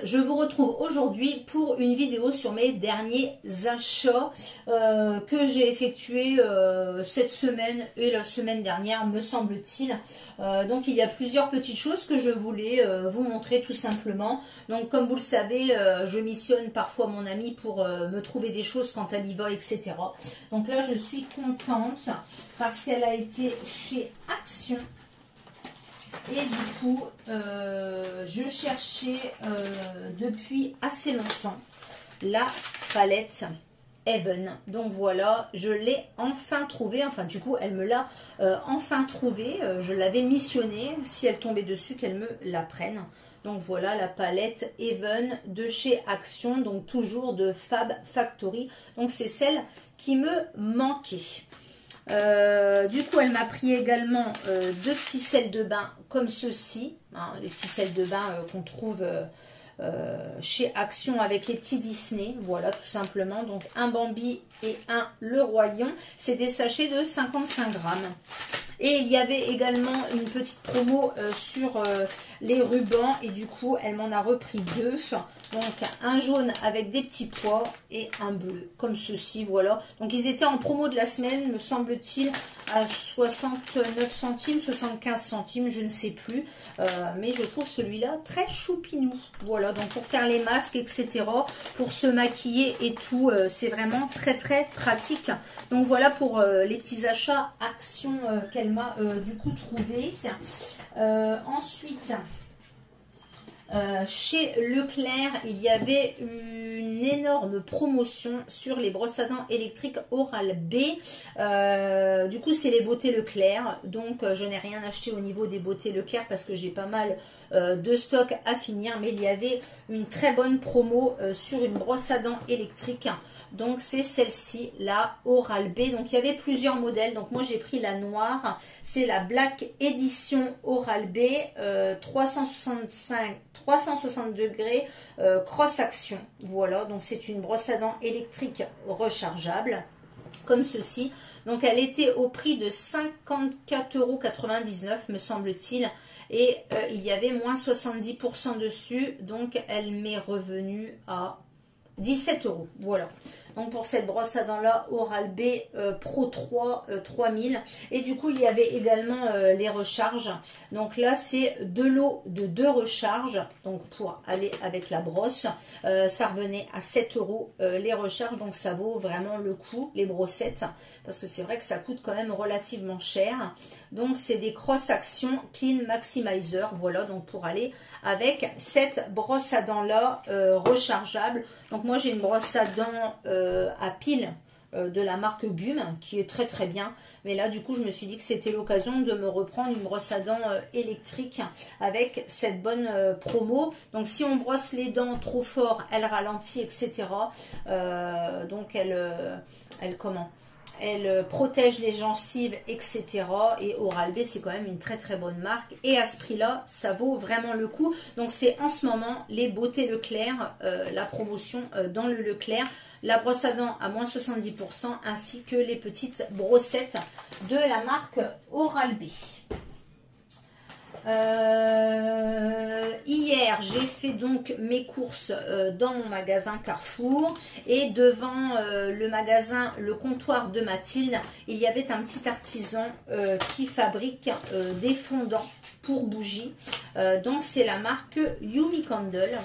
je vous retrouve aujourd'hui pour une vidéo sur mes derniers achats que j'ai effectués cette semaine et la semaine dernière, me semble-t-il. Donc il y a plusieurs petites choses que je voulais vous montrer tout simplement. Donc comme vous le savez, je missionne parfois mon amie pour me trouver des choses quand elle y va, etc. Donc là je suis contente parce qu'elle a été chez Action. Et du coup, je cherchais depuis assez longtemps la palette Heaven. Donc voilà, je l'ai enfin trouvée. Enfin, du coup, elle me l'a enfin trouvée. Je l'avais missionnée. Si elle tombait dessus, qu'elle me la prenne. Donc voilà la palette Heaven de chez Action. Donc toujours de Fab Factory. Donc c'est celle qui me manquait. Du coup, elle m'a pris également deux petits sels de bain comme ceci, hein, les petits sels de bain qu'on trouve chez Action avec les petits Disney, voilà tout simplement. Donc un Bambi et un Le Roi Lion, c'est des sachets de 55 grammes. Et il y avait également une petite promo sur les rubans et du coup elle m'en a repris deux. Donc un jaune avec des petits pois et un bleu comme ceci, voilà. Donc ils étaient en promo de la semaine, me semble-t-il, à 69 centimes, 75 centimes, je ne sais plus. Mais je trouve celui-là très choupinou. Voilà, donc pour faire les masques, etc. Pour se maquiller et tout, c'est vraiment très très pratique. Donc voilà pour les petits achats Action qu'elle m'a du coup trouvé. Ensuite, chez Leclerc, il y avait une énorme promotion sur les brosses à dents électriques Oral-B. Du coup, c'est les beautés Leclerc. Donc, je n'ai rien acheté au niveau des beautés Leclerc parce que j'ai pas mal de stock à finir. Mais il y avait une très bonne promo sur une brosse à dents électrique. Donc c'est celle-ci, la Oral-B. Donc il y avait plusieurs modèles. Donc moi j'ai pris la noire. C'est la Black Edition Oral-B 360 degrés cross action. Voilà, donc c'est une brosse à dents électrique rechargeable comme ceci. Donc elle était au prix de 54,99 € me semble-t-il. Et il y avait moins 70% dessus. Donc elle m'est revenue à 17 €, voilà. Donc pour cette brosse à dents là, Oral-B Pro 3 3000. Et du coup il y avait également les recharges. Donc là c'est de l'eau de 2 recharges. Donc pour aller avec la brosse, ça revenait à 7 € les recharges. Donc ça vaut vraiment le coup, les brossettes. Parce que c'est vrai que ça coûte quand même relativement cher. Donc c'est des cross action Clean Maximizer. Voilà, donc pour aller avec cette brosse à dents là rechargeable. Donc moi j'ai une brosse à dents à pile de la marque Gume qui est très très bien. Mais là du coup je me suis dit que c'était l'occasion de me reprendre une brosse à dents électrique avec cette bonne promo. Donc si on brosse les dents trop fort, elle ralentit, etc. Donc elle protège les gencives, etc. Et Oral-B, c'est quand même une très très bonne marque. Et à ce prix-là, ça vaut vraiment le coup. Donc c'est en ce moment les beautés Leclerc, la promotion dans le Leclerc. La brosse à dents à moins 70%, ainsi que les petites brossettes de la marque Oral-B. Hier j'ai fait donc mes courses dans mon magasin Carrefour et devant le magasin Le Comptoir de Mathilde, il y avait un petit artisan qui fabrique des fondants pour bougies. Donc c'est la marque Yumi Candle.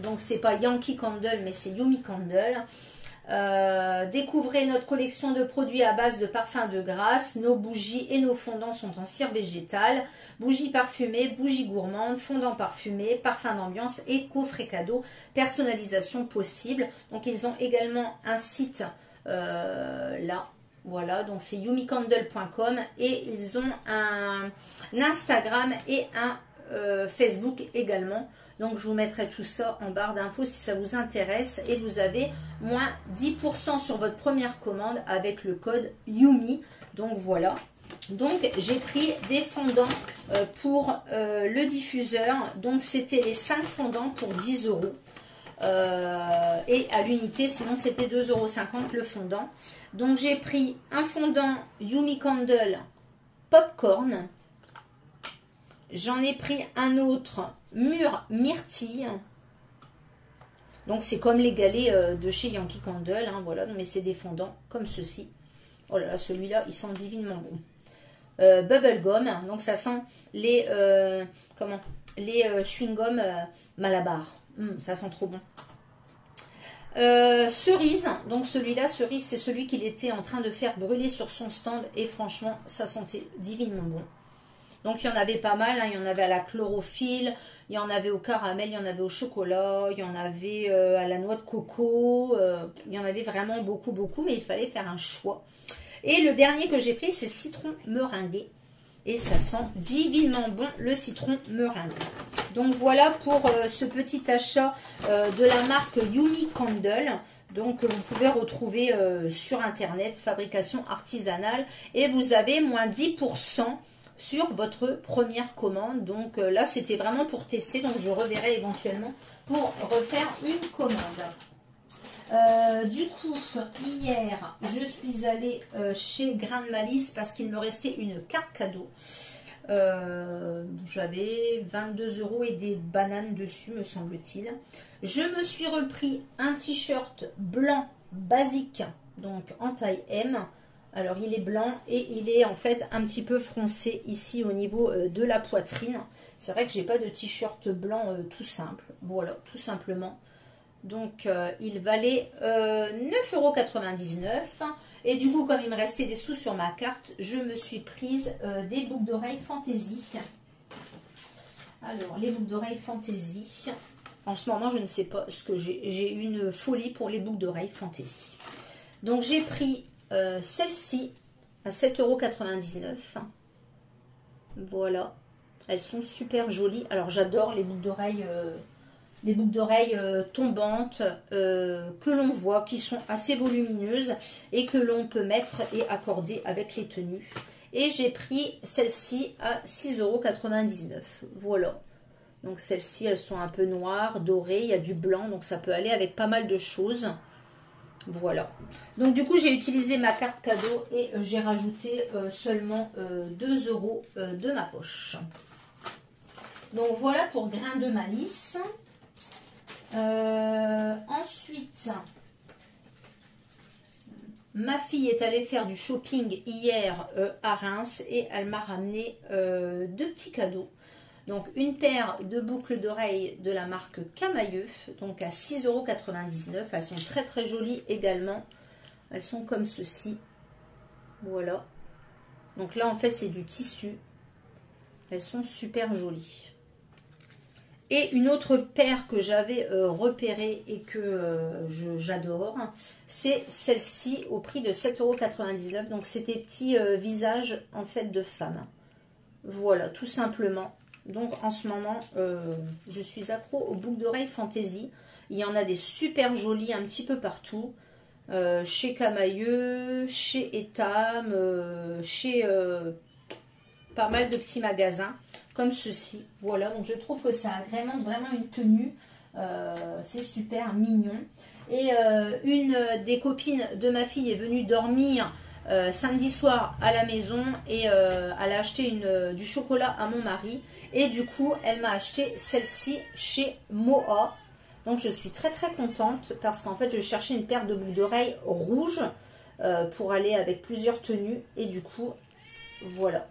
Donc c'est pas Yankee Candle mais c'est Yumi Candle. Découvrez notre collection de produits à base de parfums de grâce. Nos bougies et nos fondants sont en cire végétale. Bougies parfumées, bougies gourmandes, fondants parfumés, parfums d'ambiance et coffret cadeau. Personnalisation possible. Donc ils ont également un site là. Voilà, donc c'est yumicandle.com et ils ont un Instagram et un Facebook également. Donc je vous mettrai tout ça en barre d'infos si ça vous intéresse. Et vous avez moins 10% sur votre première commande avec le code YUMI. Donc voilà. Donc j'ai pris des fondants pour le diffuseur. Donc c'était les 5 fondants pour 10 €. Et à l'unité, sinon c'était 2,50 € le fondant. Donc j'ai pris un fondant Yumi Candle Popcorn. J'en ai pris un autre mûre myrtille. Donc c'est comme les galets de chez Yankee Candle, hein, voilà, mais c'est des fondants comme ceci. Oh là là, celui-là, il sent divinement bon. Bubblegum, donc ça sent les chewing-gum Malabar. Ça sent trop bon. Cerise, donc celui-là, cerise, c'est celui qu'il était en train de faire brûler sur son stand et franchement, ça sentait divinement bon. Donc il y en avait pas mal, hein, il y en avait à la chlorophylle, il y en avait au caramel, il y en avait au chocolat, il y en avait à la noix de coco, il y en avait vraiment beaucoup, mais il fallait faire un choix. Et le dernier que j'ai pris, c'est citron meringué. Et ça sent divinement bon le citron meringué. Donc voilà pour ce petit achat de la marque Yumi Candle. Donc vous pouvez retrouver sur internet, fabrication artisanale. Et vous avez moins 10% sur votre première commande. Donc là c'était vraiment pour tester. Donc je reverrai éventuellement pour refaire une commande. Du coup, hier, je suis allée chez Grain de Malice parce qu'il me restait une carte cadeau. J'avais 22 € et des bananes dessus, me semble-t-il. Je me suis repris un t-shirt blanc basique, donc en taille M. Alors, il est blanc et il est en fait un petit peu froncé ici au niveau de la poitrine. C'est vrai que j'ai pas de t-shirt blanc tout simple. Voilà, tout simplement. Donc, il valait 9,99 €. Et du coup, comme il me restait des sous sur ma carte, je me suis prise des boucles d'oreilles Fantaisie. Alors, les boucles d'oreilles Fantaisie. En ce moment, je ne sais pas ce que j'ai. J'ai une folie pour les boucles d'oreilles Fantaisie. Donc, j'ai pris celle-ci à 7,99 €. Voilà. Elles sont super jolies. Alors, j'adore les boucles d'oreilles... tombantes que l'on voit, qui sont assez volumineuses et que l'on peut mettre et accorder avec les tenues. Et j'ai pris celle-ci à 6,99 €. Voilà. Donc celles-ci, elles sont un peu noires, dorées, il y a du blanc, donc ça peut aller avec pas mal de choses. Voilà. Donc du coup, j'ai utilisé ma carte cadeau et j'ai rajouté seulement 2 € de ma poche. Donc voilà pour Grain de Malice. Ensuite, ma fille est allée faire du shopping hier à Reims et elle m'a ramené 2 petits cadeaux. Donc une paire de boucles d'oreilles de la marque Camailleux, donc à 6,99 €. Elles sont très très jolies également. Elles sont comme ceci. Voilà. Donc là en fait c'est du tissu. Elles sont super jolies. Et une autre paire que j'avais repérée et que j'adore, c'est celle-ci au prix de 7,99 €. Donc c'est des petits visages en fait de femmes. Voilà, tout simplement. Donc en ce moment, je suis accro aux boucles d'oreilles Fantaisie. Il y en a des super jolies un petit peu partout. Chez Camailleux, chez Etam, chez pas mal de petits magasins comme ceci. Voilà, donc je trouve que ça agrémente vraiment une tenue. C'est super mignon. Et une des copines de ma fille est venue dormir samedi soir à la maison et elle a acheté du chocolat à mon mari. Et du coup, elle m'a acheté celle-ci chez Moa. Donc je suis très très contente parce qu'en fait, je cherchais une paire de boucles d'oreilles rouges pour aller avec plusieurs tenues. Et du coup, voilà.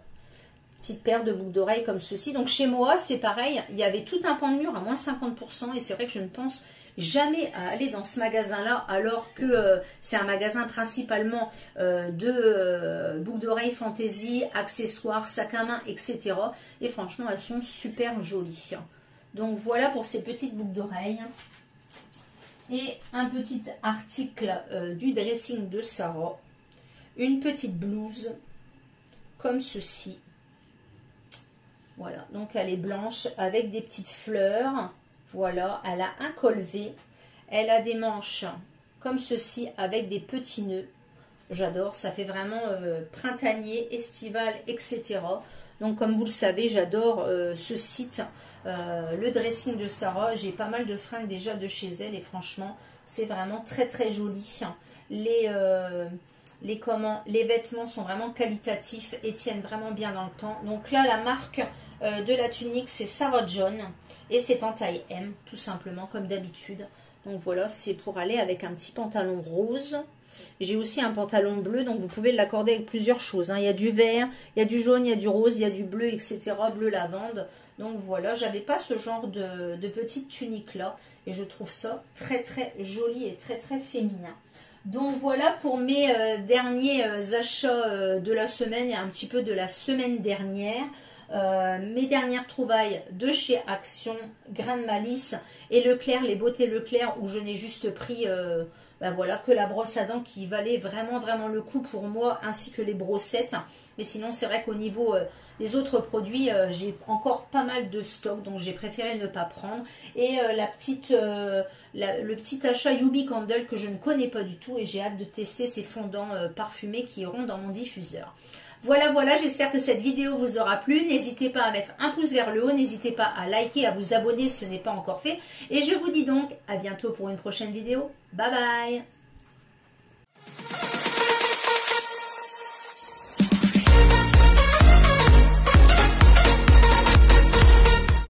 Petite paire de boucles d'oreilles comme ceci. Donc chez Moa, c'est pareil. Il y avait tout un pan de mur à moins 50%. Et c'est vrai que je ne pense jamais à aller dans ce magasin-là. Alors que c'est un magasin principalement de boucles d'oreilles Fantaisie, accessoires, sacs à main, etc. Et franchement, elles sont super jolies. Donc voilà pour ces petites boucles d'oreilles. Et un petit article du dressing de Sarah. Une petite blouse comme ceci. Voilà, donc elle est blanche avec des petites fleurs. Voilà, elle a un col V. Elle a des manches comme ceci avec des petits nœuds. J'adore, ça fait vraiment printanier, estival, etc. Donc comme vous le savez, j'adore ce site, le dressing de Sarah. J'ai pas mal de fringues déjà de chez elle et franchement, c'est vraiment très très joli. Les vêtements sont vraiment qualitatifs et tiennent vraiment bien dans le temps. Donc là, la marque de la tunique, c'est Sarah John et c'est en taille M, tout simplement, comme d'habitude. Donc voilà, c'est pour aller avec un petit pantalon rose. J'ai aussi un pantalon bleu, donc vous pouvez l'accorder avec plusieurs choses. Il y a du vert, il y a du jaune, il y a du rose, il y a du bleu, etc. Bleu lavande. Donc voilà, j'avais pas ce genre de petite tunique là. Et je trouve ça très très joli et très très féminin. Donc voilà pour mes derniers achats de la semaine et un petit peu de la semaine dernière. Mes dernières trouvailles de chez Action, Grain de Malice et Leclerc, les beautés Leclerc, où je n'ai juste pris ben voilà, que la brosse à dents qui valait vraiment vraiment le coup pour moi, ainsi que les brossettes. Mais sinon c'est vrai qu'au niveau des autres produits, j'ai encore pas mal de stock, donc j'ai préféré ne pas prendre. Et le petit achat Yubi Candle que je ne connais pas du tout, et j'ai hâte de tester ces fondants parfumés qui iront dans mon diffuseur. Voilà, voilà, j'espère que cette vidéo vous aura plu. N'hésitez pas à mettre un pouce vers le haut, n'hésitez pas à liker, à vous abonner si ce n'est pas encore fait. Et je vous dis donc à bientôt pour une prochaine vidéo. Bye bye!